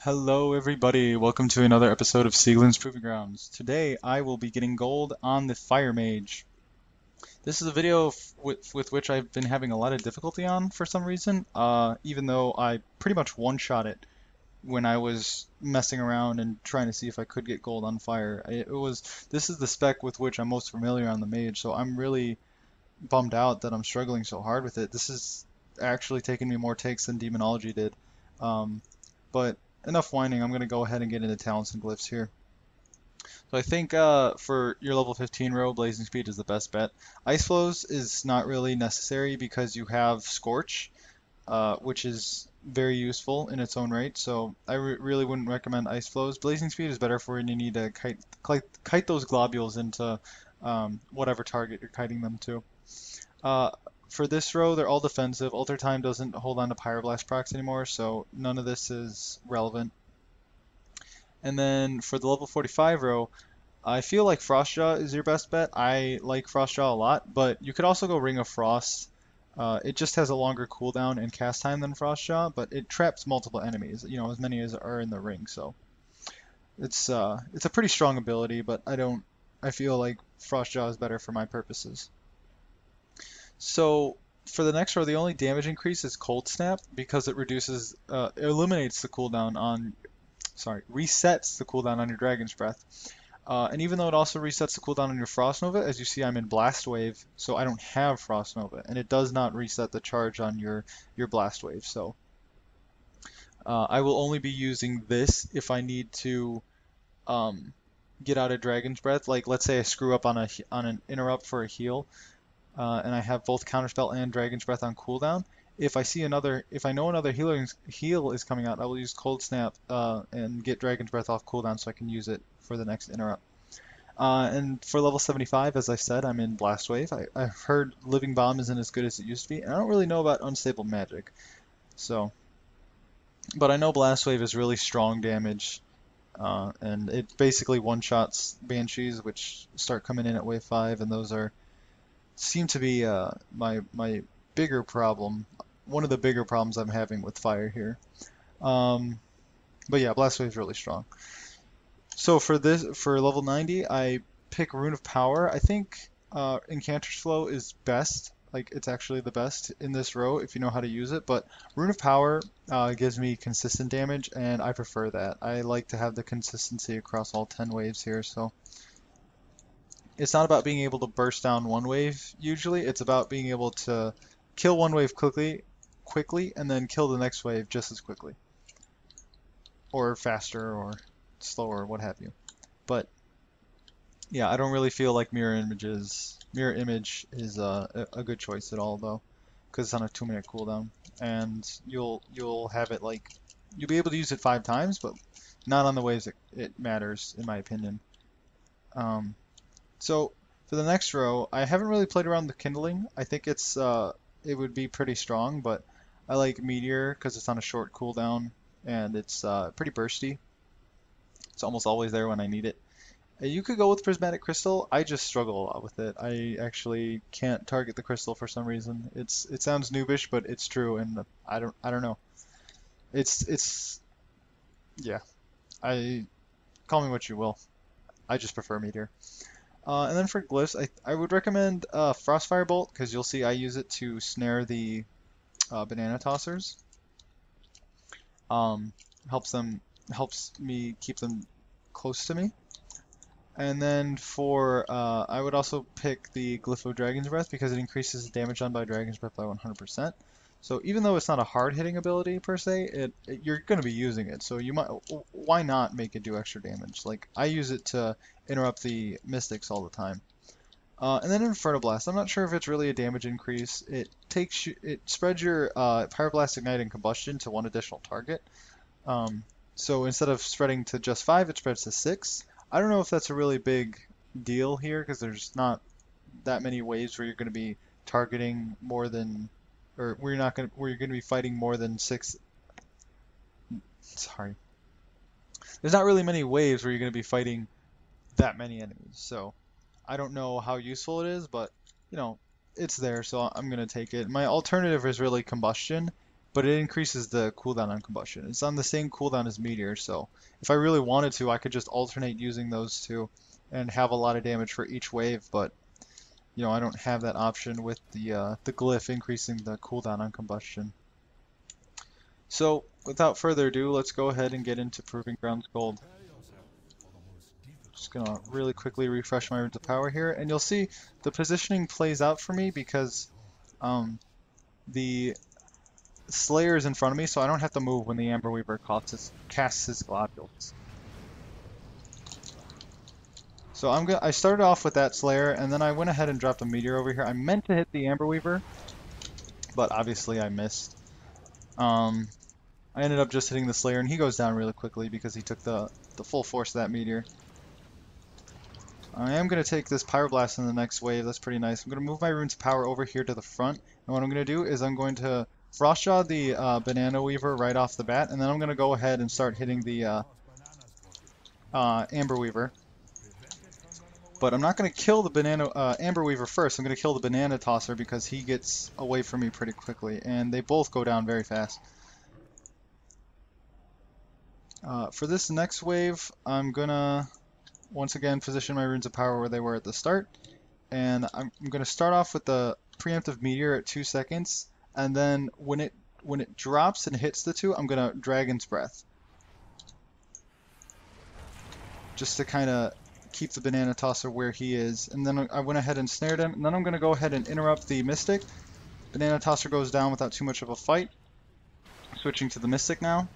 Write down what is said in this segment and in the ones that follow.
Hello everybody, welcome to another episode of Sieglin's Proving Grounds. Today I will be getting gold on the Fire Mage. This is a video with which I've been having a lot of difficulty on for some reason, even though I pretty much one-shot it when I was messing around and trying to see if I could get gold on fire. This is the spec with which I'm most familiar on the mage, so I'm really bummed out that I'm struggling so hard with it. This is actually taking me more takes than Demonology did. But enough whining, I'm going to go ahead and get into talents and glyphs here. So I think for your level 15 row, Blazing Speed is the best bet. Ice Flows is not really necessary because you have Scorch, which is very useful in its own right, so I really wouldn't recommend Ice Flows. Blazing Speed is better for when you need to kite those globules into whatever target you're kiting them to. Uh, for this row, they're all defensive. Alter Time doesn't hold on to Pyroblast procs anymore, so none of this is relevant. And then for the level 45 row, I feel like Frostjaw is your best bet. I like Frostjaw a lot, but you could also go Ring of Frost. It just has a longer cooldown and cast time than Frostjaw, but it traps multiple enemies, as many as are in the ring, so it's a pretty strong ability, but I feel like Frostjaw is better for my purposes. So for the next row, the only damage increase is Cold Snap because it eliminates the cooldown on, resets the cooldown on your Dragon's Breath. And even though it also resets the cooldown on your Frost Nova, as you see, I'm in Blast Wave, so I don't have Frost Nova, and it does not reset the charge on your Blast Wave. So I will only be using this if I need to get out of Dragon's Breath. Like let's say I screw up on an interrupt for a heal. And I have both Counterspell and Dragon's Breath on cooldown. If I know another heal is coming out, I will use Cold Snap and get Dragon's Breath off cooldown so I can use it for the next interrupt. And for level 75, as I said, I'm in Blast Wave. I've heard Living Bomb isn't as good as it used to be, and I don't really know about Unstable Magic. But I know Blast Wave is really strong damage, and it basically one-shots Banshees, which start coming in at wave 5, and those seem to be my bigger problem, one of the bigger problems I'm having with fire here. But yeah, Blast Wave is really strong. So for level 90, I pick Rune of Power. I think Incanter's Flow is best. Like it's actually the best in this row if you know how to use it. But Rune of Power gives me consistent damage, and I prefer that. I like to have the consistency across all 10 waves here. So it's not about being able to burst down one wave usually. It's about being able to kill one wave quickly, and then kill the next wave just as quickly, or faster, or slower, what have you. But yeah, I don't really feel like Mirror Image is a good choice at all though, because it's on a 2-minute cooldown, and you'll have it you'll be able to use it 5 times, but not on the waves it matters in my opinion. So for the next row, I haven't really played around with Kindling. I think it would be pretty strong, but I like Meteor because it's on a short cooldown and it's pretty bursty. It's almost always there when I need it. You could go with Prismatic Crystal. I just struggle a lot with it. I actually can't target the crystal for some reason. It sounds noobish, but it's true, and I don't know. It's yeah. I Call me what you will. I just prefer Meteor. And then for glyphs, I would recommend Frostfire Bolt because you'll see I use it to snare the banana tossers. Um, helps me keep them close to me. And then I would also pick the Glyph of Dragon's Breath because it increases the damage done by Dragon's Breath by 100%. So even though it's not a hard-hitting ability per se, you're going to be using it. So why not make it do extra damage? Like I use it to interrupt the Mystics all the time. And then Inferno Blast. I'm not sure if it's really a damage increase. It spreads your Pyroblast, Ignite, and Combustion to one additional target. So instead of spreading to just 5, it spreads to 6. I don't know if that's a really big deal here because there's not that many waves where you're going to be targeting more than, or where you're going to be fighting more than 6. Sorry. There's not really many waves where you're going to be fighting that many enemies. So I don't know how useful it is, but it's there, so I'm going to take it. My alternative is really Combustion, but it increases the cooldown on combustion. It's on the same cooldown as meteor, so if I really wanted to, I could just alternate using those two and have a lot of damage for each wave, but you know, I don't have that option with the glyph increasing the cooldown on combustion. So without further ado, let's go ahead and get into Proving Grounds Gold. Just gonna really quickly refresh my Runes of Power here, and you'll see the positioning plays out for me because the Slayer is in front of me, so I don't have to move when the Amber Weaver casts his globules. So I started off with that Slayer, and then I went ahead and dropped a meteor over here. I meant to hit the Amber Weaver, but obviously I missed. I ended up just hitting the Slayer, and he goes down really quickly because he took the full force of that meteor. I am going to take this Pyroblast in the next wave. That's pretty nice. I'm going to move my Runes of Power over here to the front, and what I'm going to do is I'm going to Frostjaw the Banana Weaver right off the bat, and then I'm going to go ahead and start hitting the Amber Weaver. But I'm not going to kill the Amber Weaver first. I'm going to kill the Banana Tosser because he gets away from me pretty quickly, and they both go down very fast. For this next wave, I'm going to once again position my Runes of Power where they were at the start, and I'm going to start off with the Preemptive Meteor at 2 seconds, and then when it drops and hits the 2, I'm going to Dragon's Breath. Just to kind of keep the Banana Tosser where he is, and then I went ahead and snared him, and then I'm going to go ahead and interrupt the Mystic. Banana Tosser goes down without too much of a fight. Switching to the Mystic now.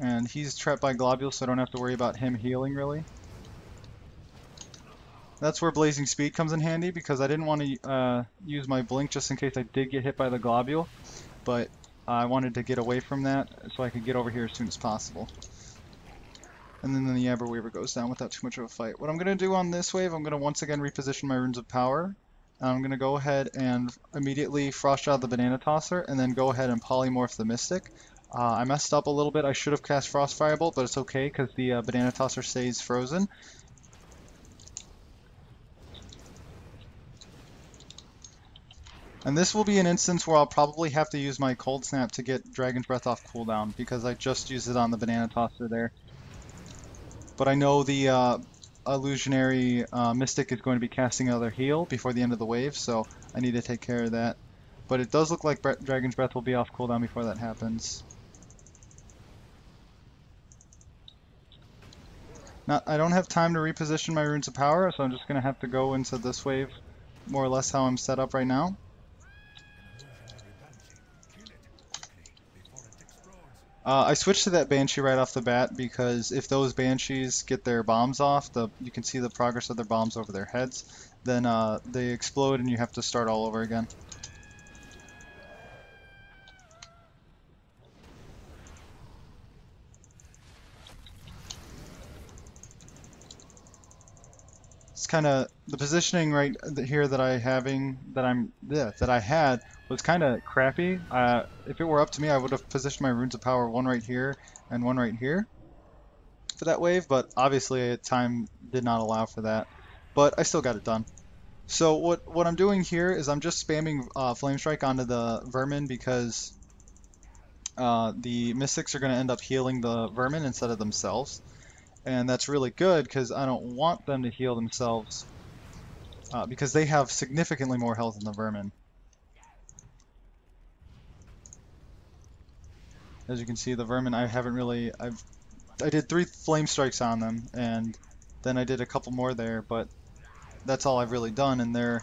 And he's trapped by Globules, so I don't have to worry about him healing really. That's where Blazing Speed comes in handy, because I didn't want to use my Blink just in case I did get hit by the Globule, but I wanted to get away from that so I could get over here as soon as possible. And then the Amber Weaver goes down without too much of a fight. What I'm going to do on this wave, I'm going to once again reposition my Runes of Power. And I'm going to go ahead and immediately Frostjaw the Banana Tosser, and then go ahead and Polymorph the Mystic. I messed up a little bit. I should have cast Frost Firebolt, but it's okay because the Banana Tosser stays frozen. And this will be an instance where I'll probably have to use my Cold Snap to get Dragon's Breath off cooldown, because I just used it on the Banana Tosser there. But I know the Illusionary Mystic is going to be casting another heal before the end of the wave, so I need to take care of that. But it does look like Dragon's Breath will be off cooldown before that happens. Now, I don't have time to reposition my Runes of Power, so I'm just going to have to go into this wave more or less how I'm set up right now. I switched to that Banshee right off the bat because if those Banshees get their bombs off, you can see the progress of their bombs over their heads, then they explode and you have to start all over again. It's kind of the positioning right here that I had was kind of crappy. If it were up to me, I would have positioned my Runes of Power one right here and one right here for that wave, but obviously time did not allow for that. But I still got it done. So what I'm doing here is I'm just spamming Flame Strike onto the Vermin because the Mystics are going to end up healing the Vermin instead of themselves. And that's really good because I don't want them to heal themselves because they have significantly more health than the Vermin. As you can see, the Vermin, I did 3 Flame Strikes on them, and then I did a couple more there, but that's all I've really done, and they're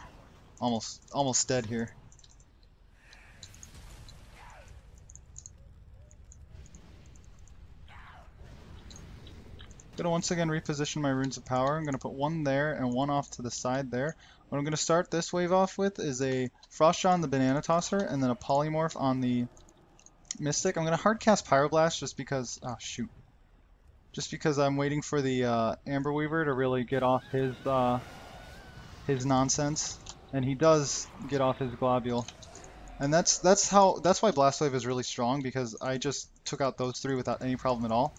almost dead here. I'm going to once again reposition my Runes of Power. I'm going to put one there and one off to the side there. What I'm going to start this wave off with is a Frostjaw on the Banana Tosser and then a Polymorph on the Mystic. I'm going to hard cast Pyroblast just because, oh shoot, just because I'm waiting for the Amber Weaver to really get off his nonsense, and he does get off his Globule. And that's why Blast Wave is really strong, because I just took out those 3 without any problem at all.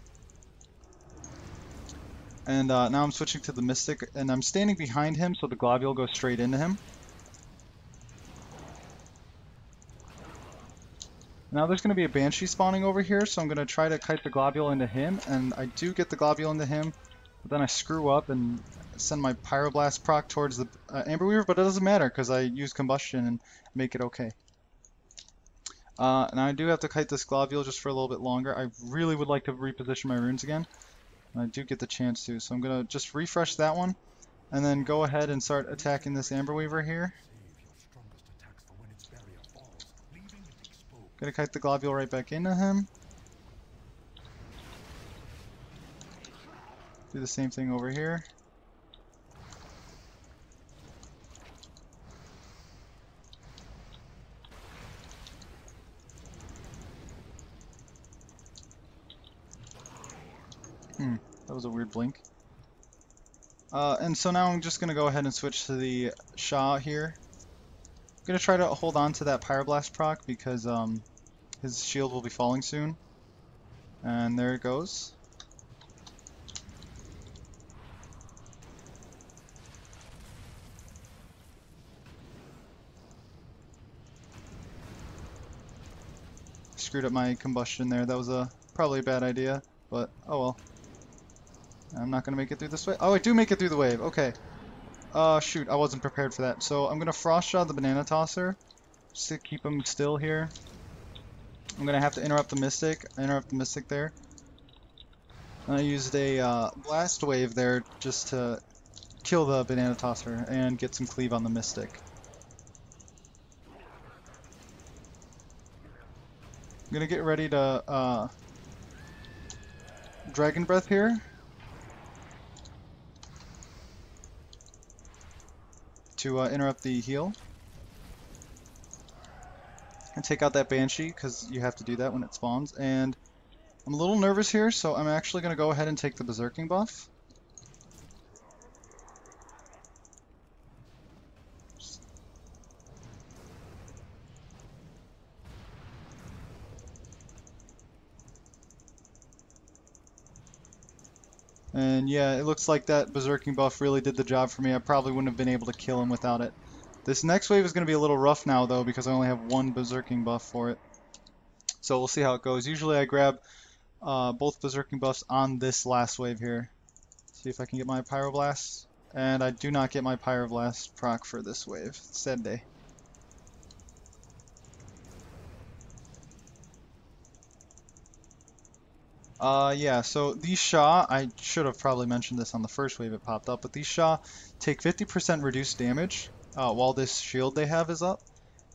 And now I'm switching to the Mystic, and I'm standing behind him so the Globule goes straight into him. Now there's going to be a Banshee spawning over here, so I'm going to try to kite the globule into him, and I do get the globule into him, but then I screw up and send my Pyroblast proc towards the Amber Weaver, but it doesn't matter because I use combustion and make it okay. And I do have to kite this globule just for a little bit longer. I really would like to reposition my runes again. And I do get the chance to, so I'm going to just refresh that one, and then go ahead and start attacking this Amber Weaver here. Gonna kite the globule right back into him. Do the same thing over here. That was a weird blink. And so now I'm just gonna go ahead and switch to the Shah here. I'm gonna try to hold on to that Pyroblast proc because his shield will be falling soon. And there it goes. Screwed up my combustion there. That was probably a bad idea, but oh well. I'm not gonna make it through this wave. Oh, I do make it through the wave. Okay. Shoot, I wasn't prepared for that. So I'm gonna frost shot the banana tosser just to keep him still here. I'm gonna have to interrupt the mystic. There. And I used a blast wave there just to kill the banana tosser and get some cleave on the mystic. I'm gonna get ready to Dragon Breath here to interrupt the heal and take out that Banshee because you have to do that when it spawns. And I'm a little nervous here, so I'm actually gonna go ahead and take the Berserking buff. And yeah, it looks like that Berserking buff really did the job for me. I probably wouldn't have been able to kill him without it. This next wave is going to be a little rough now, though, because I only have one Berserking buff for it. So we'll see how it goes. Usually I grab both Berserking buffs on this last wave here. See if I can get my Pyroblast. And I do not get my Pyroblast proc for this wave. Sad day. Yeah, so these Shah, I should have probably mentioned this on the first wave it popped up, but these Shah take 50% reduced damage while this shield they have is up,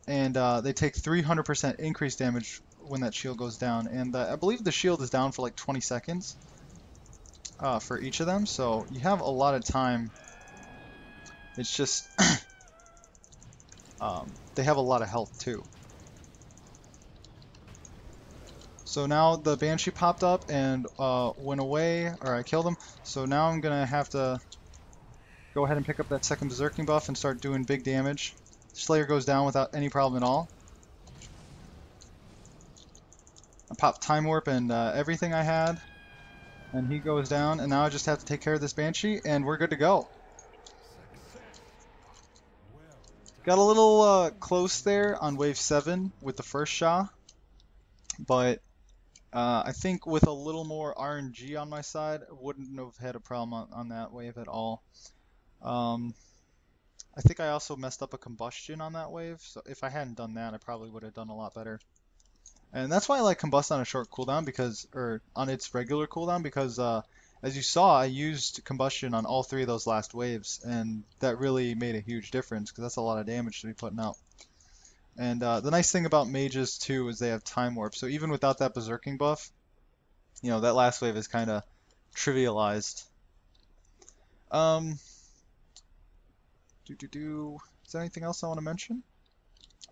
and they take 300% increased damage when that shield goes down, and I believe the shield is down for like 20 seconds for each of them, so you have a lot of time. It's just, they have a lot of health too. So now the Banshee popped up and went away, or I killed him. So now I'm going to have to go ahead and pick up that second Berserking buff and start doing big damage. Slayer goes down without any problem at all. I popped Time Warp and everything I had. And he goes down, and now I just have to take care of this Banshee, and we're good to go. Got a little close there on wave 7 with the first Shah, but I think with a little more RNG on my side, I wouldn't have had a problem on that wave at all. I think I also messed up a combustion on that wave, so if I hadn't done that, I probably would have done a lot better. And that's why I like combust on a short cooldown because, or on its regular cooldown, because as you saw, I used combustion on all 3 of those last waves, and that really made a huge difference because that's a lot of damage to be putting out. And the nice thing about mages too is they have time warp, so even without that Berserking buff, you know, that last wave is kind of trivialized. Is there anything else I want to mention?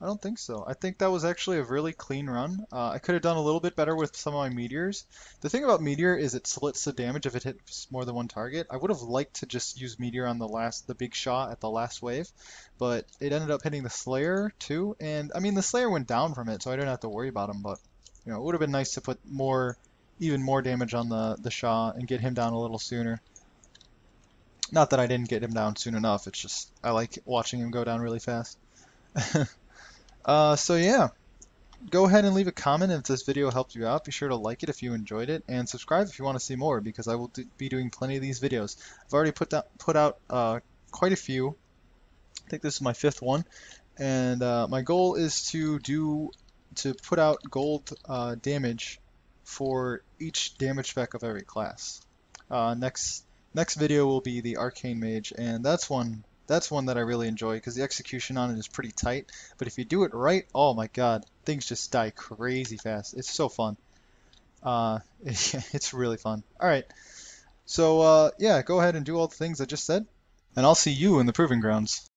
I don't think so. I think that was actually a really clean run. I could have done a little bit better with some of my meteors. The thing about meteor is it splits the damage if it hits more than one target. I would have liked to just use meteor on the big shot at the last wave, but it ended up hitting the Slayer too. And I mean, the Slayer went down from it, so I didn't have to worry about him. But you know, it would have been nice to put even more damage on the Shah and get him down a little sooner. Not that I didn't get him down soon enough. It's just I like watching him go down really fast. So yeah, go ahead and leave a comment if this video helped you out. Be sure to like it if you enjoyed it, and subscribe if you want to see more, because I will be doing plenty of these videos. I've already put out quite a few. I think this is my 5th one, and my goal is to put out gold damage for each damage spec of every class. Next video will be the Arcane Mage, and that's one that I really enjoy because the execution on it is pretty tight. But if you do it right, oh my god, things just die crazy fast. It's so fun. It's really fun. All right, so yeah, go ahead and do all the things I just said, and I'll see you in the Proving Grounds.